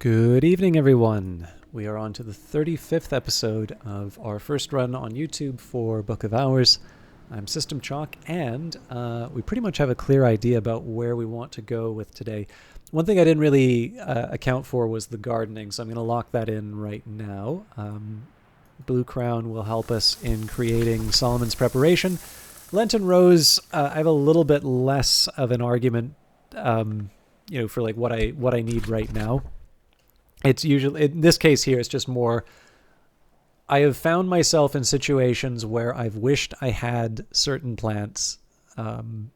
Good evening, everyone. We are on to the 35th episode of our first run on YouTube for Book of Hours. I'm System Chalk, and we pretty much have a clear idea about where we want to go with today. One thing I didn't really account for was the gardening, so I'm going to lock that in right now. Blue Crown will help us in creating Solomon's Preparation. Lenten Rose, I have a little bit less of an argument, for like what I need right now. It's usually, in this case here, it's just more, I have found myself in situations where I've wished I had certain plants, and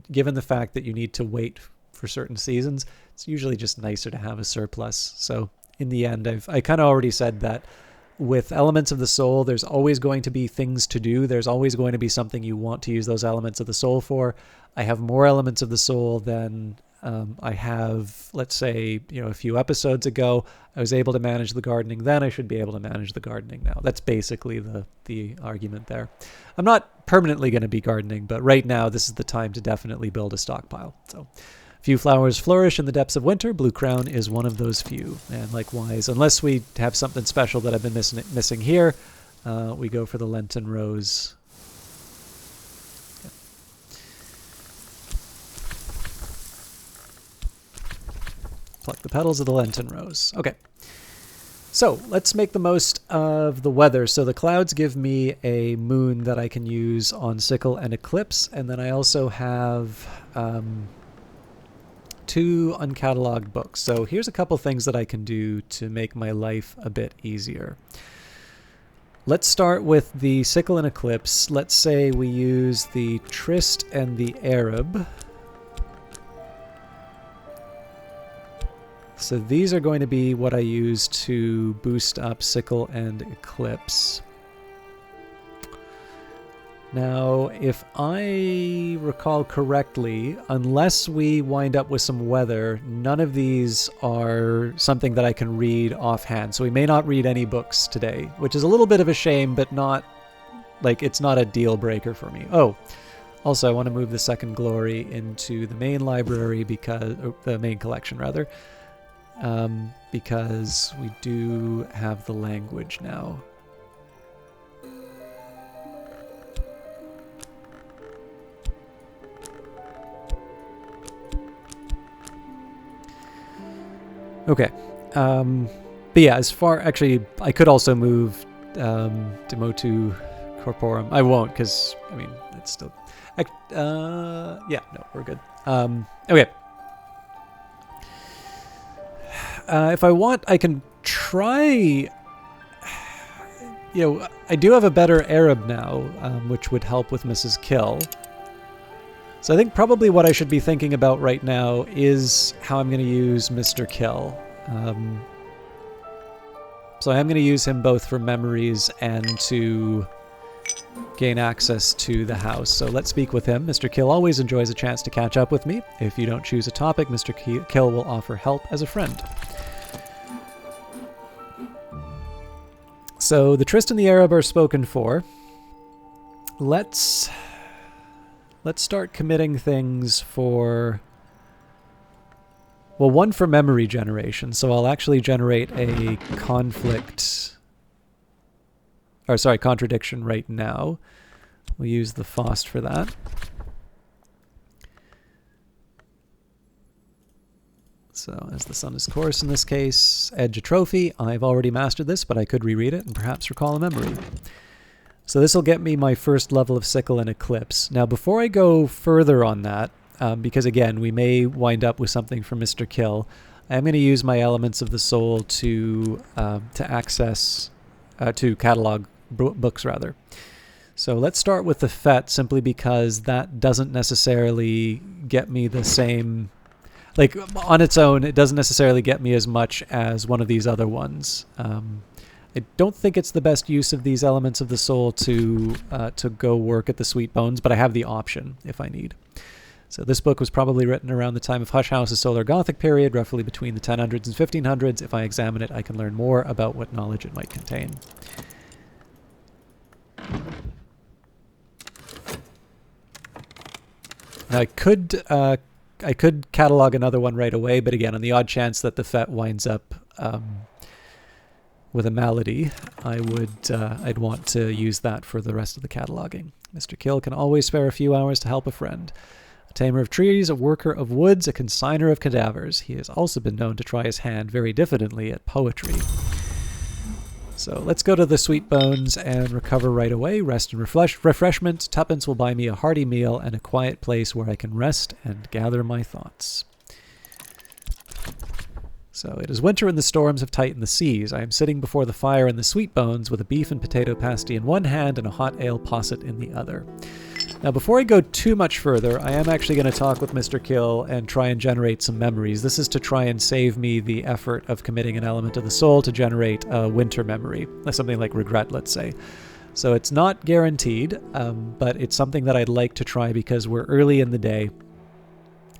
given the fact that you need to wait for certain seasons, it's usually just nicer to have a surplus. So in the end, I kind of already said that with Elements of the Soul, there's always going to be things to do. There's always going to be something you want to use those Elements of the Soul for. I have more Elements of the Soul than I have, let's say, a few episodes ago. I was able to manage the gardening then. I should be able to manage the gardening now. That's basically the argument there. I'm not permanently going to be gardening, but right now this is the time to definitely build a stockpile. So few flowers flourish in the depths of winter. Blue Crown is one of those few. And likewise, unless we have something special that I've been missing here, we go for the Lenten Rose. Pluck the petals of the Lenten Rose. Okay. So let's make the most of the weather. So the clouds give me a moon that I can use on sickle and eclipse. And then I also have 2 uncatalogued books. So here's a couple things that I can do to make my life a bit easier. Let's start with the sickle and eclipse. Let's say we use the Tryst and the Arab. So these are going to be what I use to boost up sickle and eclipse. Now, if I recall correctly, unless we wind up with some weather, none of these are something that I can read offhand. So we may not read any books today, which is a little bit of a shame, but not, it's not a deal breaker for me. Oh, also I want to move the Second Glory into the main library or the main collection rather. Because we do have the language now. Okay. But yeah, actually, I could also move Demotu Corporum. I won't, because, it's still... yeah, no, we're good. Okay. If I want, I can try... I do have a better Arab now, which would help with Mrs. Kill. So I think probably what I should be thinking about right now is how I'm going to use Mr. Kill. So I'm going to use him both for memories and to gain access to the house. So let's speak with him. Mr. Kill always enjoys a chance to catch up with me. If you don't choose a topic, Mr. Kill will offer help as a friend. So the Tryst and the Arab are spoken for. Let's start committing things for... Well, one for memory generation. So I'll actually generate a contradiction right now. We'll use the Fost for that. So as the sun is coarse in this case, edge a trophy. I've already mastered this, but I could reread it and perhaps recall a memory. So this will get me my first level of sickle and eclipse. Now before I go further on that, because again, we may wind up with something from Mr. Kill, I'm going to use my Elements of the Soul to catalog books rather. So let's start with the Fete, simply because that doesn't necessarily get me the same... on its own, it doesn't necessarily get me as much as one of these other ones. I don't think it's the best use of these Elements of the Soul to go work at the Sweet Bones, but I have the option if I need. So this book was probably written around the time of Hush House's Solar Gothic period, roughly between the 1000s and 1500s. If I examine it, I can learn more about what knowledge it might contain. I could I could catalog another one right away, but again, on the odd chance that the FET winds up with a malady, I'd want to use that for the rest of the cataloging. Mr. Kill can always spare a few hours to help a friend. A tamer of trees, a worker of woods, a consigner of cadavers. He has also been known to try his hand very diffidently at poetry. So let's go to the Sweet Bones and recover right away. Rest and refreshment. Tuppence will buy me a hearty meal and a quiet place where I can rest and gather my thoughts. So it is winter and the storms have tightened the seas. I am sitting before the fire in the Sweet Bones with a beef and potato pasty in one hand and a hot ale posset in the other. Now, before I go too much further, I am actually going to talk with Mr. Kill and try and generate some memories. This is to try and save me the effort of committing an element of the soul to generate a winter memory, something like regret, let's say. So it's not guaranteed, but it's something that I'd like to try because we're early in the day.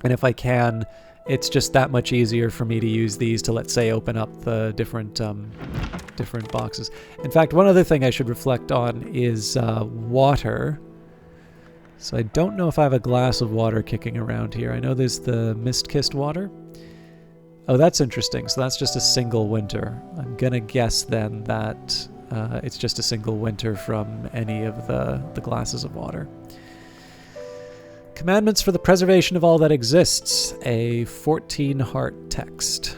And if I can, it's just that much easier for me to use these to, let's say, open up the different boxes. In fact, one other thing I should reflect on is water. So I don't know if I have a glass of water kicking around here. I know there's the mist-kissed water. Oh, that's interesting. So that's just a single winter. I'm going to guess then that it's just a single winter from any of the glasses of water. Commandments for the preservation of all that exists. A 14-heart text.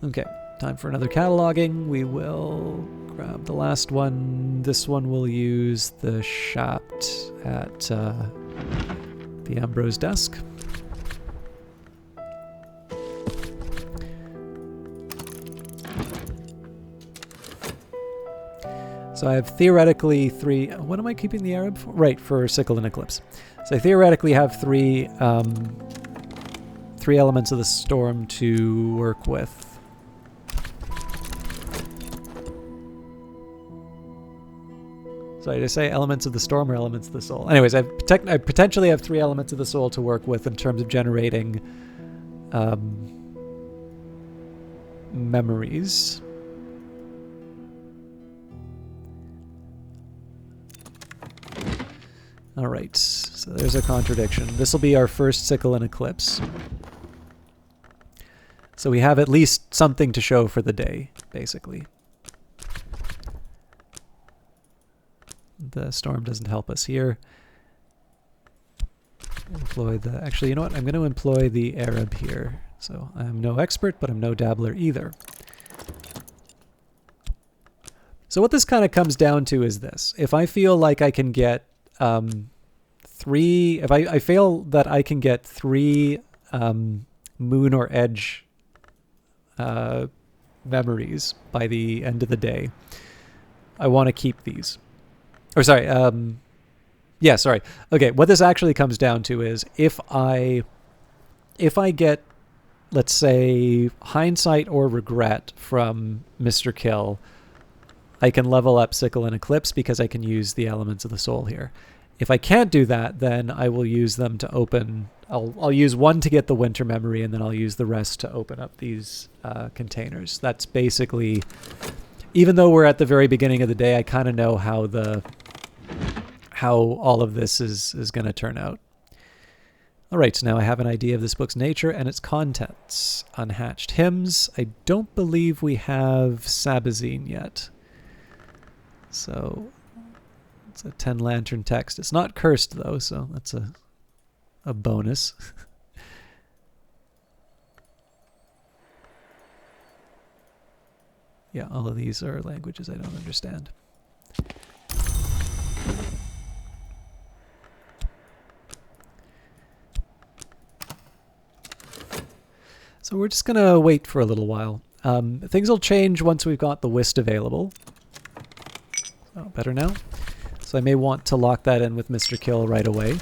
Okay, time for another cataloging. We will grab the last one. This one will use the shaft at the Ambrose desk. So I have theoretically 3... What am I keeping the Arab for? Right, for Sickle and Eclipse. So I theoretically have three elements of the storm to work with. So did I say elements of the storm or elements of the soul? Anyways, I potentially have 3 elements of the soul to work with in terms of generating memories. All right, so there's a contradiction. This will be our first Sickle and Eclipse. So we have at least something to show for the day, basically. The storm doesn't help us here. Employ the... Actually, you know what? I'm going to employ the Arab here. So I'm no expert, but I'm no dabbler either. So what this kind of comes down to is this. If I feel like I can get... if I feel that I can get 3 moon or edge memories by the end of the day, I want to keep these. Or sorry, yeah, sorry. Okay, what this actually comes down to is if I get, let's say, hindsight or regret from Mr. Kill, I can level up Sickle and Eclipse because I can use the elements of the soul here. If I can't do that, then I will use them to open... I'll use 1 to get the winter memory, and then I'll use the rest to open up these containers. That's basically... Even though we're at the very beginning of the day, I kind of know how all of this is going to turn out. All right, so now I have an idea of this book's nature and its contents. Unhatched hymns. I don't believe we have Sabazine yet. So it's a 10 lantern text. It's not cursed though, so that's a bonus. Yeah, all of these are languages I don't understand. So we're just going to wait for a little while. Things will change once we've got the Whist available. Oh, better now. So I may want to lock that in with Mr. Kill right away.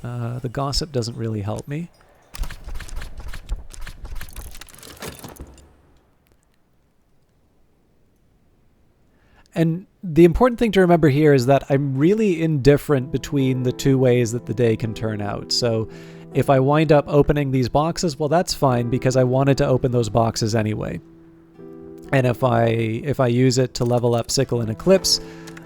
The Gossip doesn't really help me. And the important thing to remember here is that I'm really indifferent between the 2 ways that the day can turn out. So if I wind up opening these boxes, well, that's fine because I wanted to open those boxes anyway. And if I use it to level up Sickle and Eclipse,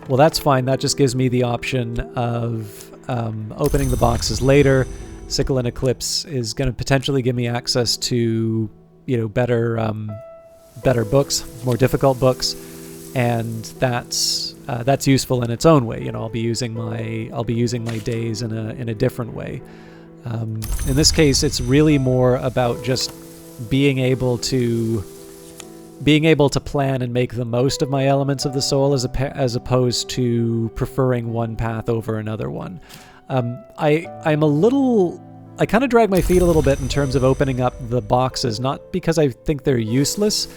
well, that's fine. That just gives me the option of opening the boxes later. Sickle and Eclipse is going to potentially give me access to, better books, more difficult books, and that's useful in its own way. I'll be using my days in a different way. In this case, it's really more about just being able to plan and make the most of my elements of the soul, as opposed to preferring one path over another one. I kind of drag my feet a little bit in terms of opening up the boxes, not because I think they're useless,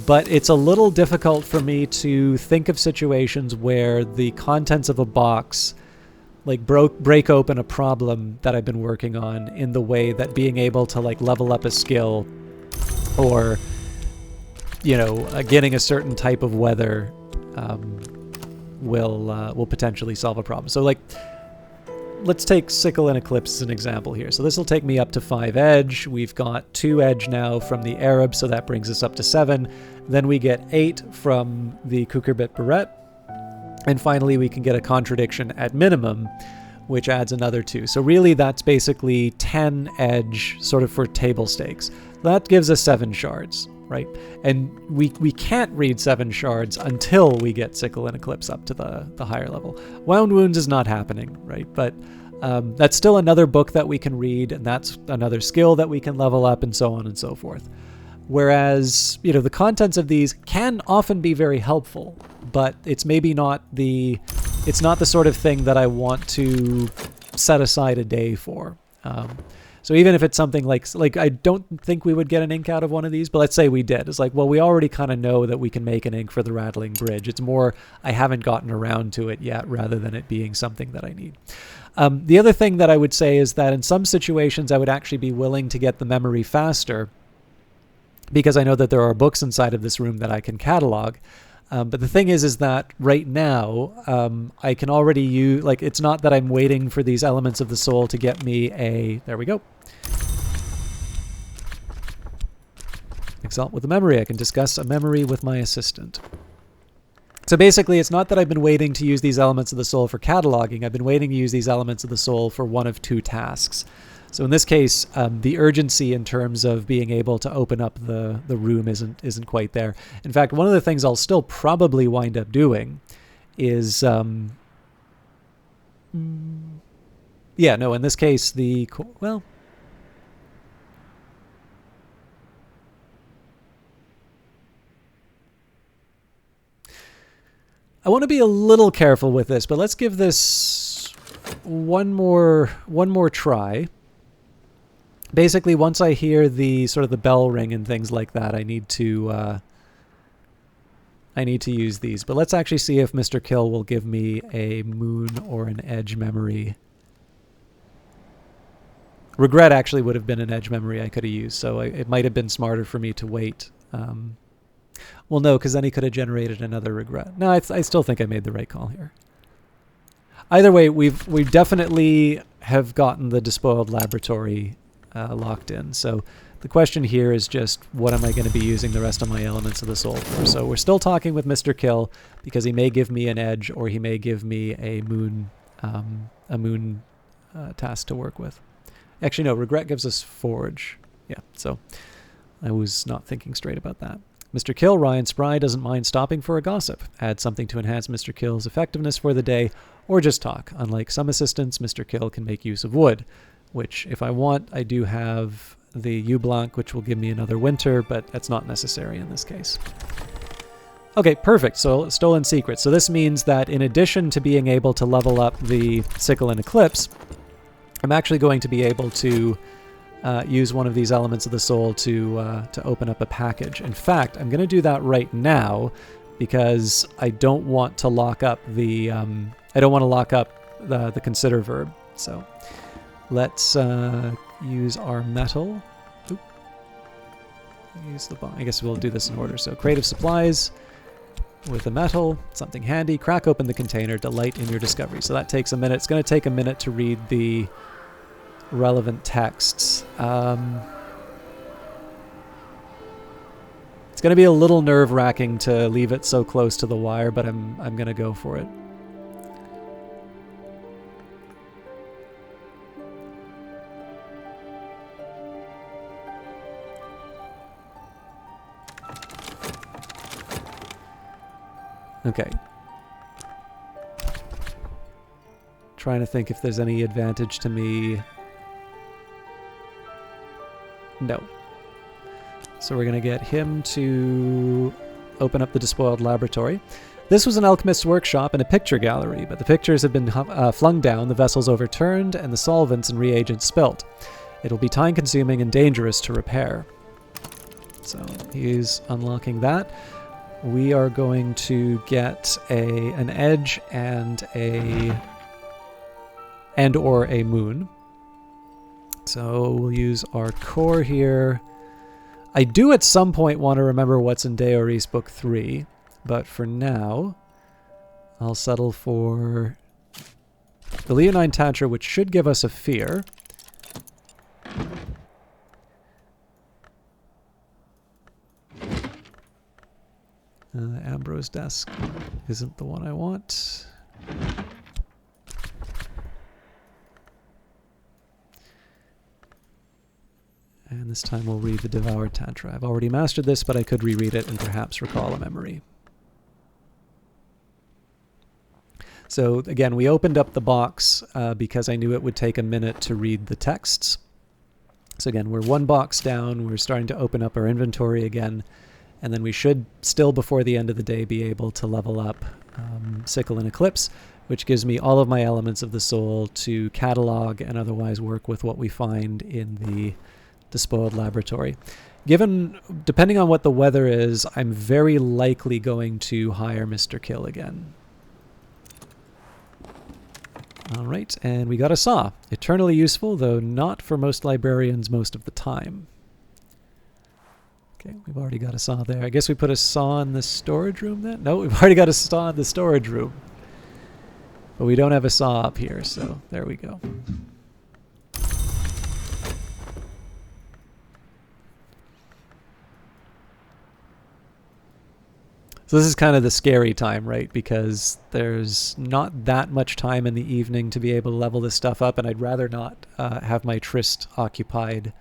but it's a little difficult for me to think of situations where the contents of a box break open a problem that I've been working on in the way that being able to level up a skill or getting a certain type of weather will potentially solve a problem. So let's take Sickle and Eclipse as an example here. So this will take me up to 5 edge. We've got 2 edge now from the Arab, so that brings us up to 7. Then we get 8 from the Cucurbit Barrette. And finally, we can get a contradiction at minimum, which adds another 2. So really, that's basically 10 edge sort of for table stakes. That gives us 7 shards, right? And we can't read 7 shards until we get Sickle and Eclipse up to the higher level. Wound Wounds is not happening, right? But that's still another book that we can read, and that's another skill that we can level up, and so on and so forth. Whereas, the contents of these can often be very helpful, but it's maybe not the sort of thing that I want to set aside a day for. So even if it's something like I don't think we would get an ink out of one of these, but let's say we did. It's we already kind of know that we can make an ink for the Rattling Bridge. It's more I haven't gotten around to it yet, rather than it being something that I need. The other thing that I would say is that in some situations I would actually be willing to get the memory faster, because I know that there are books inside of this room that I can catalog. But the thing is that right now, I can already use, it's not that I'm waiting for these elements of the soul to get me there we go. Exalt with a memory. I can discuss a memory with my assistant. So basically, it's not that I've been waiting to use these elements of the soul for cataloging. I've been waiting to use these elements of the soul for one of 2 tasks. So in this case, the urgency in terms of being able to open up the room isn't quite there. In fact, one of the things I'll still probably wind up doing is, in this case, I want to be a little careful with this, but let's give this one more try. Basically, once I hear the sort of the bell ring and things like that, I need to use these. But let's actually see if Mr. Kill will give me a moon or an edge memory. Regret actually would have been an edge memory I could have used, so it might have been smarter for me to wait. Well, no, because then he could have generated another regret. No, I still think I made the right call here. Either way, we definitely have gotten the Despoiled Laboratory locked in. So the question here is just, what am I going to be using the rest of my elements of the soul for? So we're still talking with Mr. Kill, because he may give me an edge, or he may give me a moon task to work with. Actually, no, regret gives us forge. Yeah, so I was not thinking straight about that. Mr. Kill, Ryan Spry doesn't mind stopping for a gossip. Add something to enhance Mr. Kill's effectiveness for the day, or just talk. Unlike some assistants, Mr. Kill can make use of wood, which, if I want, I do have the U Blanc, which will give me another winter, but that's not necessary in this case. Okay, perfect. So Stolen Secret. So this means that in addition to being able to level up the Sickle and Eclipse, I'm actually going to be able to use one of these elements of the soul to open up a package. In fact, I'm going to do that right now, because I don't want to lock up the the consider verb. So let's use our metal. Oop. Use the bomb. I guess we'll do this in order. So creative supplies with a metal, something handy. Crack open the container. Delight in your discovery. So that takes a minute. It's going to take a minute to read the relevant texts. It's going to be a little nerve-wracking to leave it so close to the wire, but I'm going to go for it. Okay. Trying to think if there's any advantage to me. No. So we're going to get him to open up the despoiled laboratory. This was an alchemist's workshop and a picture gallery, but the pictures have been flung down, the vessels overturned, and the solvents and reagents spilt. It'll be time-consuming and dangerous to repair. So he's unlocking that. We are going to get an edge and or a moon. So we'll use our core here. I do at some point want to remember what's in Deoris Book 3, but for now, I'll settle for the Leonine Tantra, which should give us a fear. Ambrose desk isn't the one I want. And this time we'll read the Devoured Tantra. I've already mastered this, but I could reread it and perhaps recall a memory. So again, we opened up the box because I knew it would take a minute to read the texts. So again, we're one box down. We're starting to open up our inventory again. And then we should still, before the end of the day, be able to level up Sickle and Eclipse, which gives me all of my elements of the soul to catalog and otherwise work with what we find in the despoiled laboratory. Depending on what the weather is, I'm very likely going to hire Mr. Kill again. All right, and we got a saw. Eternally useful, though not for most librarians most of the time. Okay, we've already got a saw there. I guess we put a saw in the storage room then? No, we've already got a saw in the storage room. But we don't have a saw up here, so there we go. So this is kind of the scary time, right? Because there's not that much time in the evening to be able to level this stuff up, and I'd rather not have my tryst occupied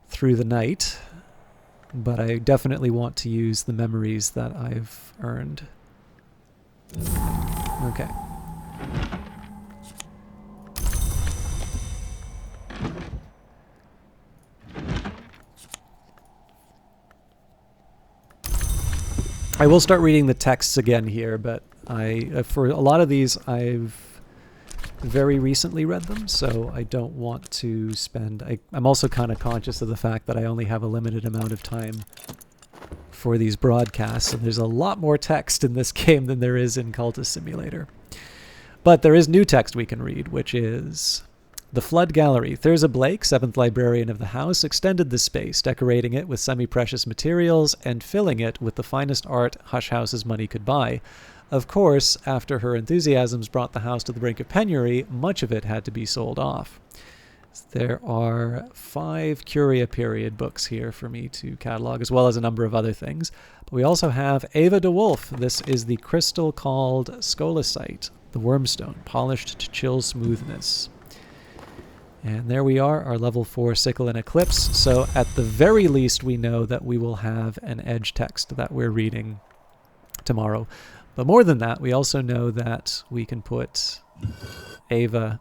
through the night. But I definitely want to use the memories that I've earned. Okay. I will start reading the texts again here, but for a lot of these I've very recently read them, so I don't want to spend... I'm also kind of conscious of the fact that I only have a limited amount of time for these broadcasts, and there's a lot more text in this game than there is in Cultist Simulator. But there is new text we can read, which is... The Fludd Gallery. Thurza Blake, 7th librarian of the house, extended the space, decorating it with semi-precious materials and filling it with the finest art Hush House's money could buy. Of course, after her enthusiasms brought the house to the brink of penury, much of it had to be sold off. There are 5 Curia period books here for me to catalog, as well as a number of other things. But we also have Ava de Wolf. This is the crystal called Scolecite, the Wormstone, polished to chill smoothness. And there we are, our level 4 Sickle and Eclipse. So at the very least, we know that we will have an edge text that we're reading tomorrow. But more than that, we also know that we can put Ava...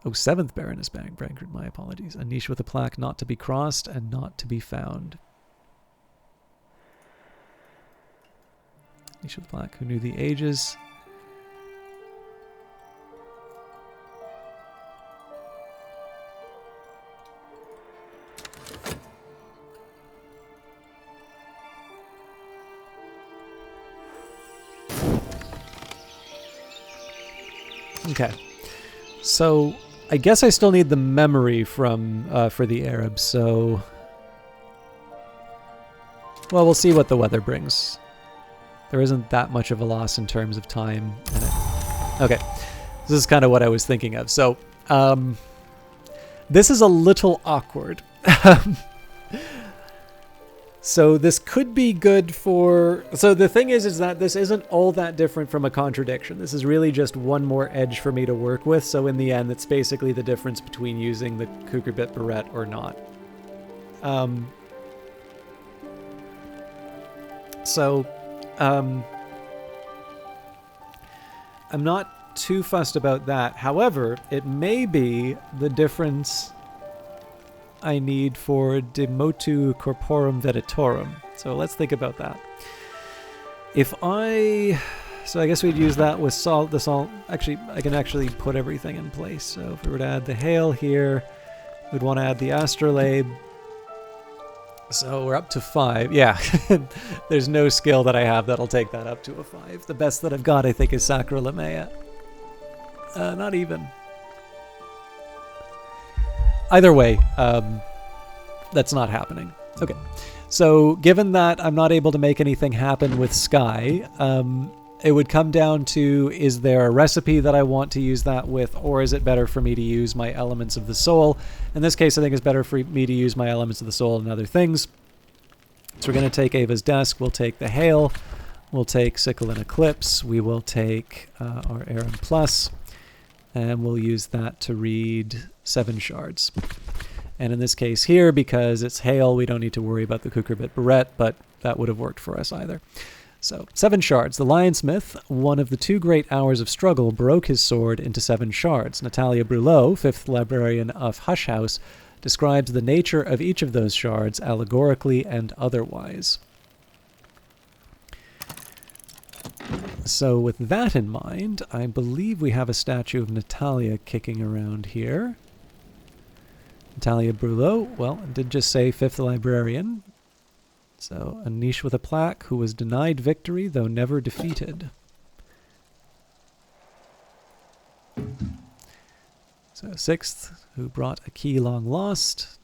Oh, 7th Baroness Bankrupt, my apologies. A niche with a plaque not to be crossed and not to be found. Niche with a plaque, who knew the ages... Okay, so I guess I still need the memory from for the Arabs, so... Well, we'll see what the weather brings. There isn't that much of a loss in terms of time in it. Okay, this is kind of what I was thinking of. So, this is a little awkward. So this could be good for... So the thing is that this isn't all that different from a contradiction. This is really just one more edge for me to work with. So in the end, it's basically the difference between using the Cucurbit Barrette or not. So I'm not too fussed about that. However, it may be the difference I need for de motu corporum veditorum. So let's think about that. So I guess we'd use that with salt. The salt, actually, I can actually put everything in place. So if we were to add the hail here, we'd want to add the astrolabe. So we're up to 5. Yeah, there's no skill that I have that'll take that up to a 5. The best that I've got, I think, is Sacrolamea. Not even. Either way, that's not happening. Okay, so given that I'm not able to make anything happen with Sky, it would come down to, is there a recipe that I want to use that with, or is it better for me to use my elements of the soul? In this case, I think it's better for me to use my elements of the soul and other things. So we're going to take Ava's Desk, we'll take the Hail, we'll take Sickle and Eclipse, we will take our Aaron Plus, and we'll use that to read 7 shards. And in this case here, because it's Hail, we don't need to worry about the Cucurbit Barrette, but that would have worked for us either. So, 7 shards. The Lionsmith, one of the 2 great hours of struggle, broke his sword into 7 shards. Natalia Brulot, 5th librarian of Hush House, describes the nature of each of those shards, allegorically and otherwise. So, with that in mind, I believe we have a statue of Natalia kicking around here. Natalia Brulot, well, it did just say 5th librarian. So, a niche with a plaque who was denied victory, though never defeated. So, 6th, who brought a key long lost,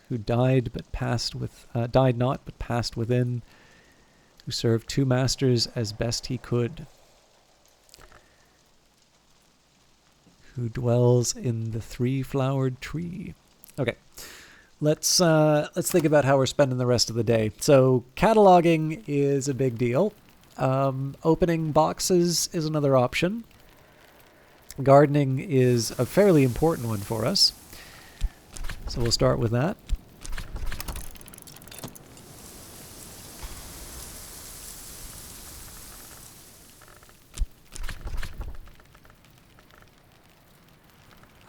who died but passed with, died not but passed within, who served 2 masters as best he could, who dwells in the 3-flowered tree. Okay. Let's think about how we're spending the rest of the day. So cataloging is a big deal. Opening boxes is another option. Gardening is a fairly important one for us. So we'll start with that.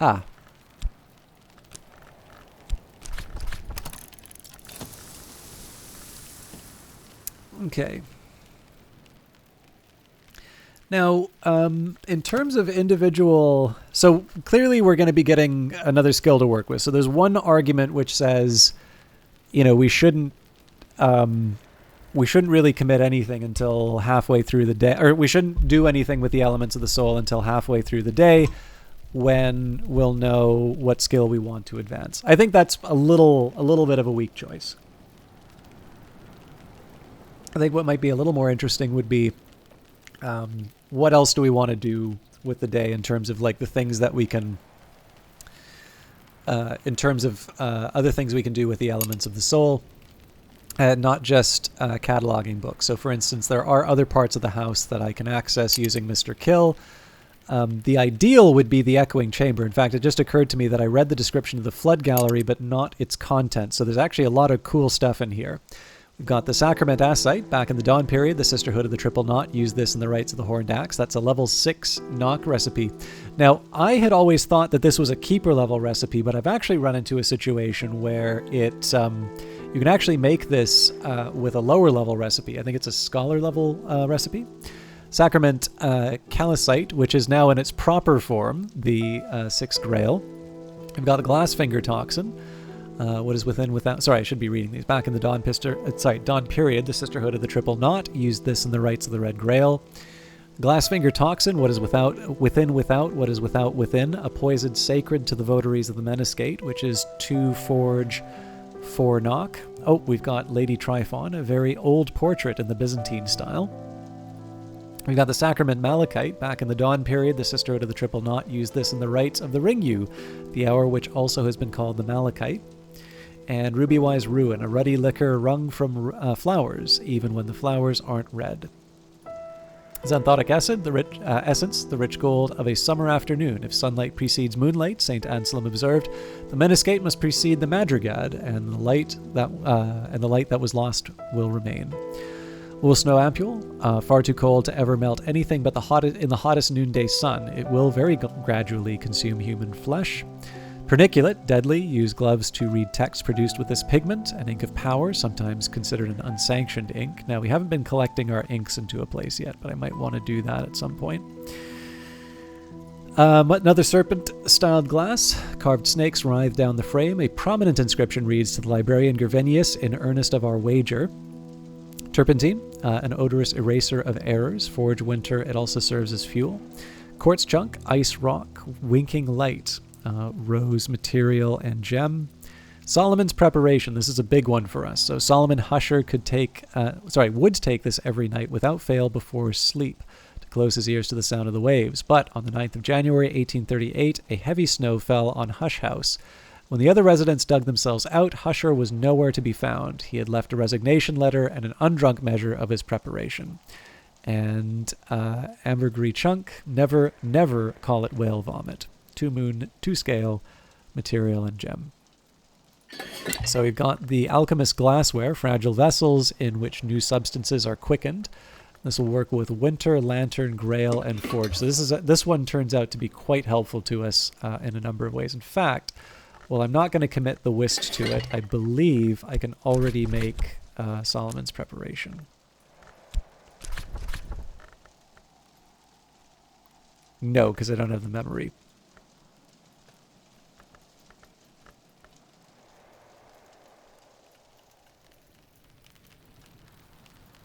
Ah. Okay. Now, in terms of individual... So, clearly we're going to be getting another skill to work with. So there's one argument which says, you know, we shouldn't really commit anything until halfway through the day. Or we shouldn't do anything with the elements of the soul until halfway through the day, when we'll know what skill we want to advance. I think that's a little bit of a weak choice. I think what might be a little more interesting would be what else do we want to do with the day in terms of like the things that we can, in terms of other things we can do with the elements of the soul, and not just cataloging books. So for instance, there are other parts of the house that I can access using Mr. Kill. The ideal would be the Echoing Chamber. In fact, it just occurred to me that I read the description of the Fludd Gallery, but not its content. So there's actually a lot of cool stuff in here. We've got the Sacrament Asite. Back in the Dawn period, the Sisterhood of the Triple Knot used this in the Rites of the Horned Axe. That's a level 6 knock recipe. Now, I had always thought that this was a keeper level recipe, but I've actually run into a situation where it you can actually make this with a lower level recipe. I think it's a scholar level recipe. Sacrament Callicite, which is now in its proper form, the 6th Grail. We've got the Glassfinger Toxin. What is within without... Sorry, I should be reading these. Back in the Dawn period, the Sisterhood of the Triple Knot used this in the Rites of the Red Grail. Glassfinger Toxin, what is within without, what is without within, a poison sacred to the votaries of the Meniscate, which is 2 forge, 4 knock. Oh, we've got Lady Tryphon, a very old portrait in the Byzantine style. We've got the Sacrament Malachite. Back in the Dawn period, the Sisterhood of the Triple Knot used this in the Rites of the Ringyu, the hour which also has been called the Malachite. And Ruby Wise Ruin, a ruddy liquor wrung from flowers, even when the flowers aren't red. Xanthotic Acid, the rich essence, the rich gold of a summer afternoon. If sunlight precedes moonlight, St. Anselm observed, the Meniscate must precede the Madrigad, and the light that was lost will remain. Wool snow ampule, far too cold to ever melt anything but in the hottest noonday sun. It will very gradually consume human flesh. Perniculate, deadly. Use gloves to read text produced with this pigment. An ink of power, sometimes considered an unsanctioned ink. Now, we haven't been collecting our inks into a place yet, but I might want to do that at some point. Another serpent-styled glass. Carved snakes writhe down the frame. A prominent inscription reads, "To the librarian Gervenius, in earnest of our wager." Turpentine, an odorous eraser of errors. Forge winter, it also serves as fuel. Quartz chunk, ice rock, winking light. Rose material and gem. Solomon's preparation. This is a big one for us. So Solomon Husher would take this every night without fail before sleep to close his ears to the sound of the waves. But on the 9th of January, 1838, a heavy snow fell on Hush House. When the other residents dug themselves out, Husher was nowhere to be found. He had left a resignation letter and an undrunk measure of his preparation. And ambergris chunk, never call it whale vomit. 2 moon, 2 scale, material, and gem. So we've got the alchemist glassware, fragile vessels in which new substances are quickened. This will work with winter, lantern, grail, and forge. So this one turns out to be quite helpful to us in a number of ways. In fact, well, I'm not going to commit the whist to it. I believe I can already make Solomon's preparation. No, because I don't have the memory.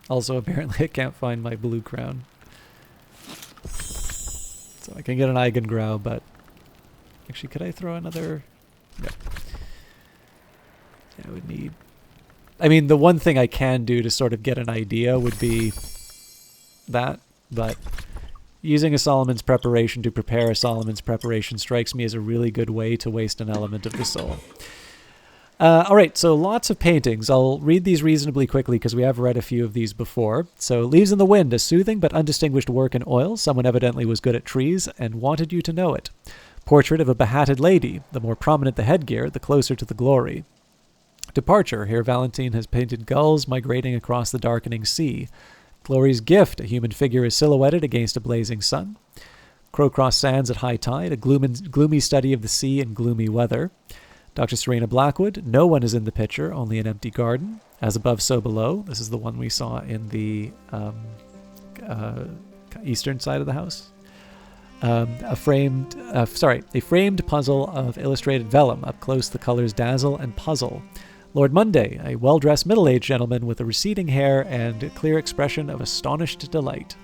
Also, apparently I can't find my blue crown. So I can get an Eigengrau, but... Actually, could I throw another... No. Yeah, I would need... I mean, the one thing I can do to sort of get an idea would be that, but using a Solomon's preparation to prepare a Solomon's preparation strikes me as a really good way to waste an element of the soul. All right, so lots of paintings. I'll read these reasonably quickly because we have read a few of these before. So, Leaves in the Wind, a soothing but undistinguished work in oil. Someone evidently was good at trees and wanted you to know it. Portrait of a behatted lady. The more prominent the headgear, the closer to the glory. Departure. Here Valentine has painted gulls migrating across the darkening sea. Glory's Gift. A human figure is silhouetted against a blazing sun. Crowcross Sands at high tide. A gloomy study of the sea in gloomy weather. Dr. Serena Blackwood, no one is in the picture, only an empty garden. As above, so below. This is the one we saw in the eastern side of the house. A framed puzzle of illustrated vellum. Up close, the colors dazzle and puzzle. Lord Monday, a well-dressed middle-aged gentleman with a receding hair and a clear expression of astonished delight.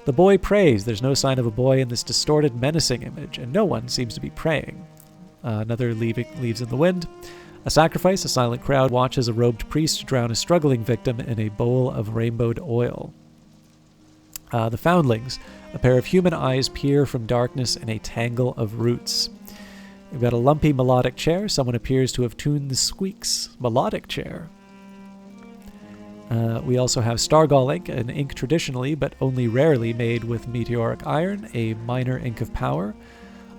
The boy prays. There's no sign of a boy in this distorted, menacing image, and no one seems to be praying. Another Leaves in the Wind. A sacrifice, a silent crowd watches a robed priest drown a struggling victim in a bowl of rainbowed oil. The Foundlings. A pair of human eyes peer from darkness in a tangle of roots. We've got a lumpy melodic chair. Someone appears to have tuned the squeaks. Melodic chair. We also have Stargall ink, an ink traditionally but only rarely made with meteoric iron, a minor ink of power.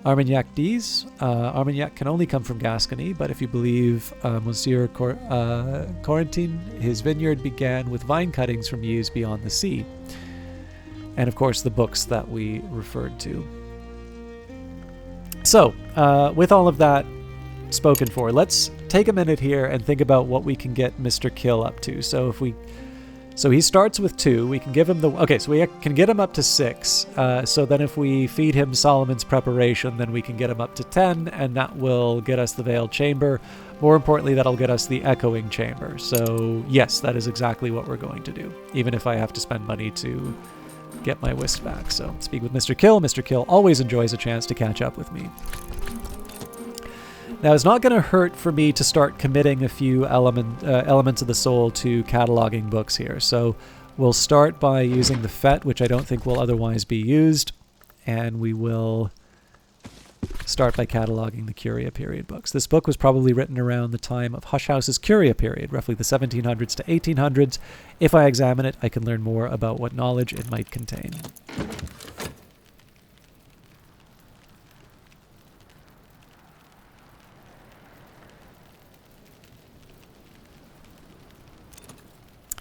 Armagnac D's. Armagnac can only come from Gascony, but if you believe Monsieur Corentin, his vineyard began with vine cuttings from yews beyond the sea. And of course, the books that we referred to. So, with all of that spoken for, let's take a minute here and think about what we can get Mr. Kill up to. So he starts with 2. We can give him so we can get him up to 6. So then if we feed him Solomon's preparation, then we can get him up to 10, and that will get us the Veiled Chamber. More importantly, that'll get us the Echoing Chamber. So yes, that is exactly what we're going to do, even if I have to spend money to get my whist back. So speak with Mr. Kill. Mr. Kill always enjoys a chance to catch up with me. Now, it's not going to hurt for me to start committing a few elements of the soul to cataloging books here. So we'll start by using the FET, which I don't think will otherwise be used, and we will start by cataloging the Curia period books. This book was probably written around the time of Hush House's Curia period, roughly the 1700s to 1800s. If I examine it, I can learn more about what knowledge it might contain.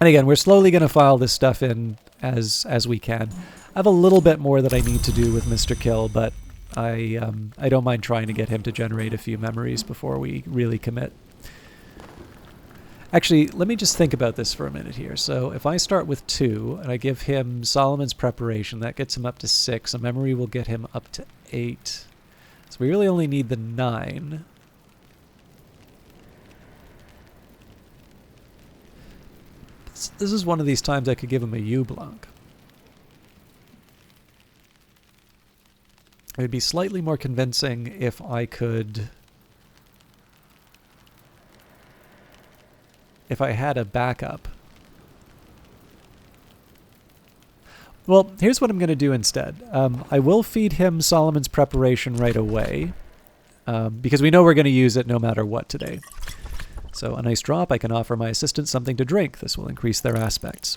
And again, we're slowly going to file this stuff in as we can. I have a little bit more that I need to do with Mr. Kill, but I don't mind trying to get him to generate a few memories before we really commit. Actually, let me just think about this for a minute here. So if I start with 2 and I give him Solomon's Preparation, that gets him up to 6. A memory will get him up to 8. So we really only need the 9. This is one of these times I could give him a U Blanc. It would be slightly more convincing if I could... if I had a backup. Well, here's what I'm going to do instead. I will feed him Solomon's Preparation right away, because we know we're going to use it no matter what today. So a nice drop, I can offer my assistant something to drink. This will increase their aspects.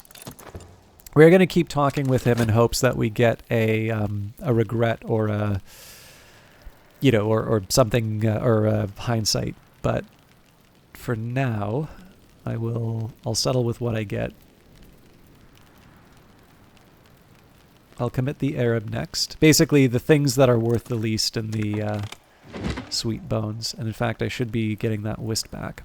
We're going to keep talking with him in hopes that we get a regret or a, you know, or something, or a hindsight. But for now, I'll settle with what I get. I'll commit the Arab next. Basically, the things that are worth the least in the sweet bones. And in fact, I should be getting that whist back.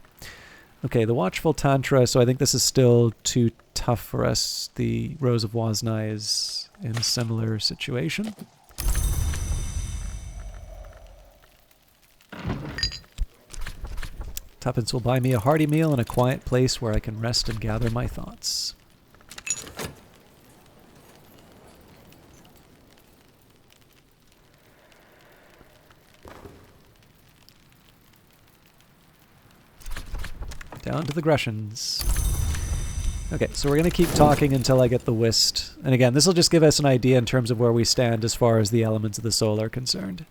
Okay, the Watchful Tantra, so I think this is still too tough for us. The Rose of Wasnai is in a similar situation. Tuppence will buy me a hearty meal in a quiet place where I can rest and gather my thoughts. Down to the Grecians. Okay, so we're going to keep talking until I get the whist. And again, this will just give us an idea in terms of where we stand as far as the elements of the soul are concerned.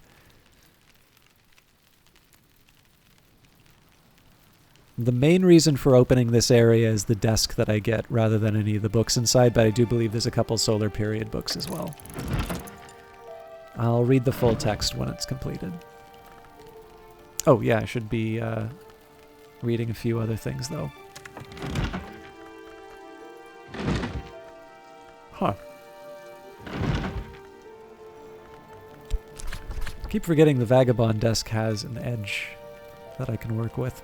The main reason for opening this area is the desk that I get rather than any of the books inside, but I do believe there's a couple solar period books as well. I'll read the full text when it's completed. Oh yeah, I should be reading a few other things though. Huh. Keep forgetting the Vagabond desk has an edge that I can work with.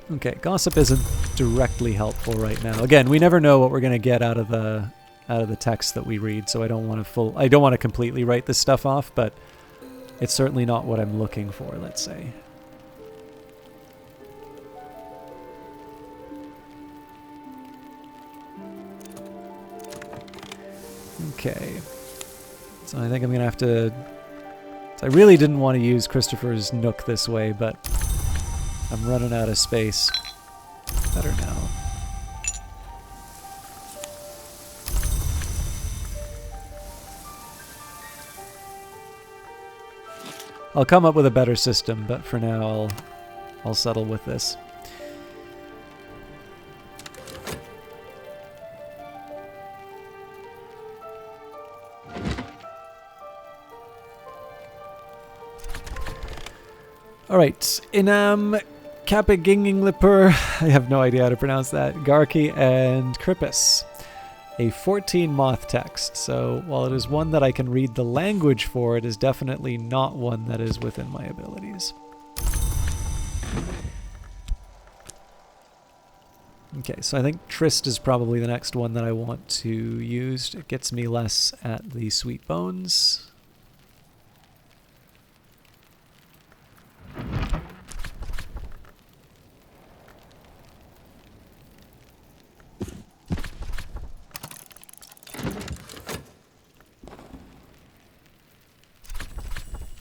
Okay, gossip isn't directly helpful right now. Again, we never know what we're going to get out of the text that we read, so I don't want to completely write this stuff off, but it's certainly not what I'm looking for, let's say. Okay. So I think I'm going to have to... So I really didn't want to use Christopher's Nook this way, but I'm running out of space. Better now. I'll come up with a better system, but for now I'll settle with this. Alright, Inam, Kapaginginglipur, I have no idea how to pronounce that, Garki, and Krippus. A 14 moth text, so while it is one that I can read the language for, it is definitely not one that is within my abilities. Okay, so I think Trist is probably the next one that I want to use. It gets me less at the sweet bones.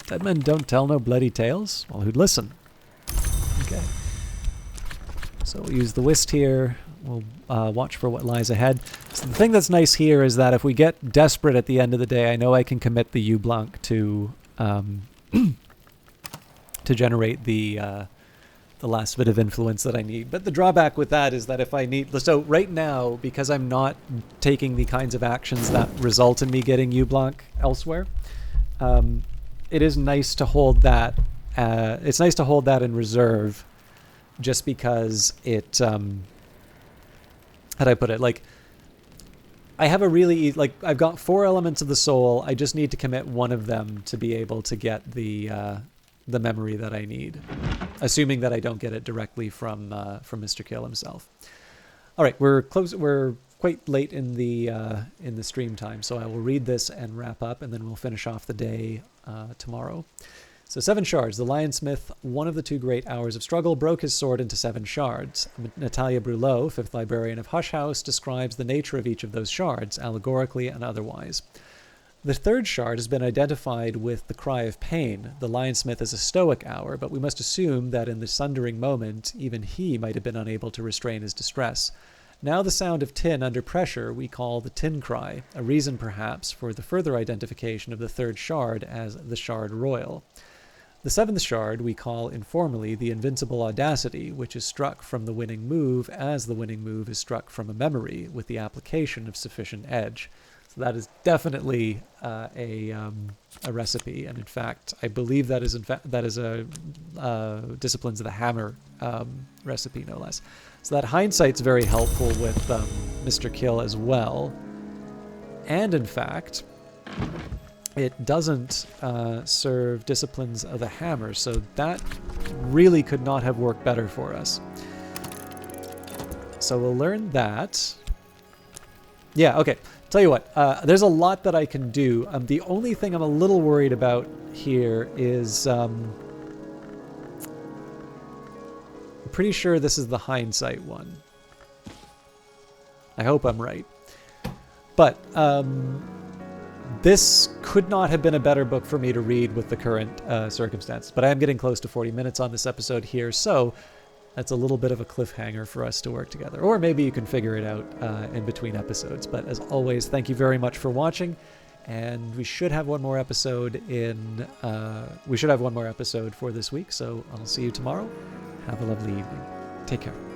Dead men don't tell no bloody tales? Well, who'd listen? Okay. So we'll use the whist here. We'll watch for what lies ahead. So the thing that's nice here is that if we get desperate at the end of the day, I know I can commit the U Blanc to to generate the last bit of influence that I need. But the drawback with that is that if I need... So right now, because I'm not taking the kinds of actions that result in me getting U Blanc elsewhere, it is nice to hold that. It's nice to hold that in reserve, just because it. How do I put it? Like, I have a really I've got 4 elements of the soul. I just need to commit one of them to be able to get the memory that I need, assuming that I don't get it directly from Mr. Kill himself. All right, we're close. We're quite late in the stream time, so I will read this and wrap up, and then we'll finish off the day tomorrow. So 7 shards. The Lionsmith, one of the 2 great hours of struggle, broke his sword into 7 shards. Natalia Brulot, 5th librarian of Hush House, describes the nature of each of those shards, allegorically and otherwise. The 3rd shard has been identified with the cry of pain. The Lionsmith is a stoic hour, but we must assume that in the sundering moment, even he might have been unable to restrain his distress. Now the sound of tin under pressure we call the tin cry, a reason perhaps for the further identification of the 3rd shard as the shard royal. The 7th shard we call informally the invincible audacity, which is struck from the winning move as the winning move is struck from a memory with the application of sufficient edge. So that is definitely a recipe, and in fact, I believe that is a Disciplines of the Hammer recipe, no less. So that hindsight's very helpful with Mr. Kill as well, and in fact, it doesn't serve Disciplines of the Hammer, so that really could not have worked better for us. So we'll learn that. Yeah, okay. Tell you what, there's a lot that I can do. The only thing I'm a little worried about here is... I'm pretty sure this is the hindsight one. I hope I'm right. But this could not have been a better book for me to read with the current circumstances. But I am getting close to 40 minutes on this episode here, so that's a little bit of a cliffhanger for us to work together. Or maybe you can figure it out in between episodes. But as always, thank you very much for watching. And we should have one more episode for this week. So I'll see you tomorrow. Have a lovely evening. Take care.